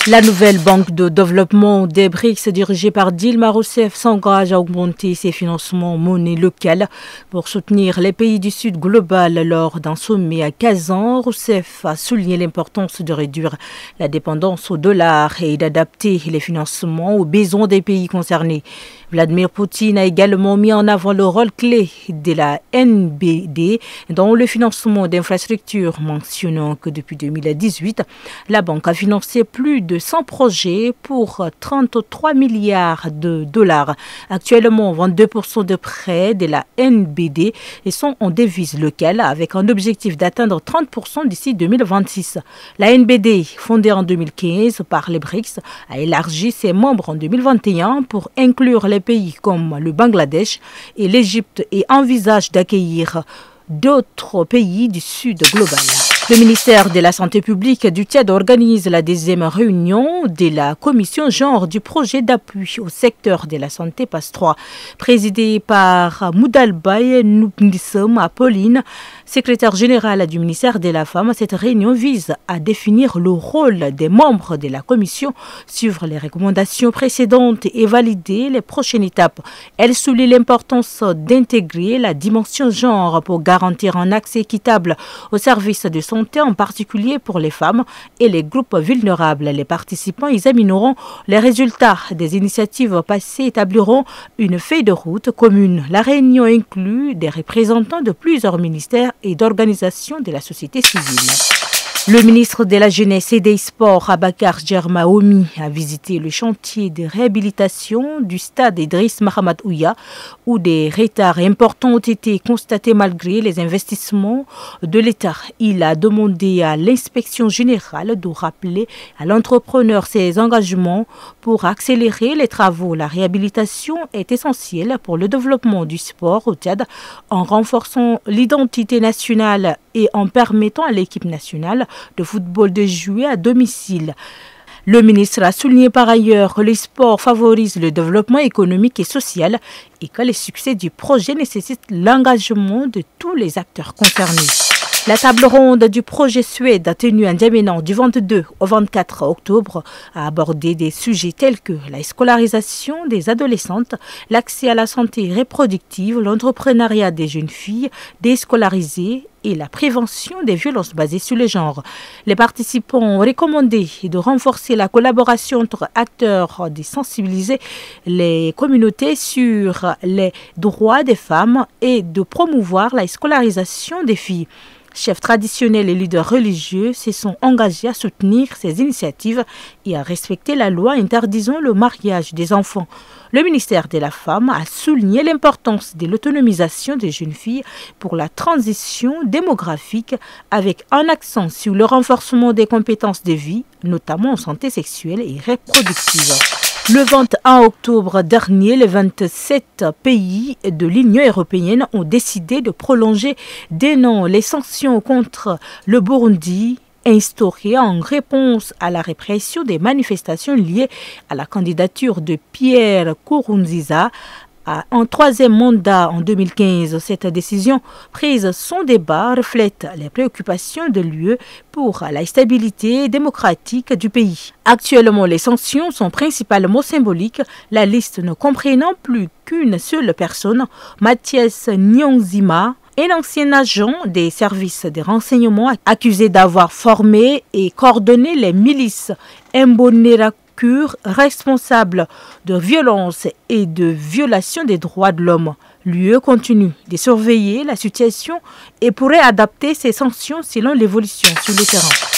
La nouvelle banque de développement des BRICS dirigée par Dilma Rousseff s'engage à augmenter ses financements monnaie locale pour soutenir les pays du Sud global lors d'un sommet à Kazan. Rousseff a souligné l'importance de réduire la dépendance au dollar et d'adapter les financements aux besoins des pays concernés. Vladimir Poutine a également mis en avant le rôle clé de la NBD dans le financement d'infrastructures, mentionnant que depuis 2018, la banque a financé plus de 100 projets pour 33 milliards de dollars. Actuellement, 22% de prêts de la NBD sont en devise locale avec un objectif d'atteindre 30% d'ici 2026. La NBD, fondée en 2015 par les BRICS, a élargi ses membres en 2021 pour inclure les pays comme le Bangladesh et l'Égypte et envisage d'accueillir d'autres pays du Sud global. Le ministère de la Santé publique du Tchad organise la 10e réunion de la commission genre du projet d'appui au secteur de la santé PAS3, présidée par Moudalbaye Noubnissom Apolline, secrétaire générale du ministère de la Femme. Cette réunion vise à définir le rôle des membres de la commission, suivre les recommandations précédentes et valider les prochaines étapes. Elle souligne l'importance d'intégrer la dimension genre pour garantir un accès équitable aux services de santé, en particulier pour les femmes et les groupes vulnérables. Les participants examineront les résultats des initiatives passées et établiront une feuille de route commune. La réunion inclut des représentants de plusieurs ministères et d'organisations de la société civile. Le ministre de la Jeunesse et des Sports, Abakar Djermaoumi, a visité le chantier de réhabilitation du stade Idriss Mahamad Ouya, où des retards importants ont été constatés malgré les investissements de l'État. Il a demandé à l'inspection générale de rappeler à l'entrepreneur ses engagements pour accélérer les travaux. La réhabilitation est essentielle pour le développement du sport au Tchad en renforçant l'identité nationale et en permettant à l'équipe nationale de football de jouer à domicile. Le ministre a souligné par ailleurs que le sport favorise le développement économique et social et que les succès du projet nécessitent l'engagement de tous les acteurs concernés. La table ronde du projet Suède tenue à N'Djamena du 22 au 24 octobre a abordé des sujets tels que la scolarisation des adolescentes, l'accès à la santé reproductive, l'entrepreneuriat des jeunes filles déscolarisées et la prévention des violences basées sur le genre. Les participants ont recommandé de renforcer la collaboration entre acteurs, de sensibiliser les communautés sur les droits des femmes et de promouvoir la scolarisation des filles. Chefs traditionnels et leaders religieux se sont engagés à soutenir ces initiatives et à respecter la loi interdisant le mariage des enfants. Le ministère de la Femme a souligné l'importance de l'autonomisation des jeunes filles pour la transition démographique avec un accent sur le renforcement des compétences de vie, notamment en santé sexuelle et reproductive. Le 21 octobre dernier, les 27 pays de l'Union européenne ont décidé de prolonger d'un an les sanctions contre le Burundi instaurées en réponse à la répression des manifestations liées à la candidature de Pierre Nkurunziza en troisième mandat en 2015. Cette décision prise sans débat reflète les préoccupations de l'UE pour la stabilité démocratique du pays. Actuellement, les sanctions sont principalement symboliques, la liste ne comprenant plus qu'une seule personne, Mathias Nyonzima, un ancien agent des services de renseignement accusé d'avoir formé et coordonné les milices Imbonerakure, responsable de violences et de violations des droits de l'homme. L'UE continue de surveiller la situation et pourrait adapter ses sanctions selon l'évolution sur le terrain.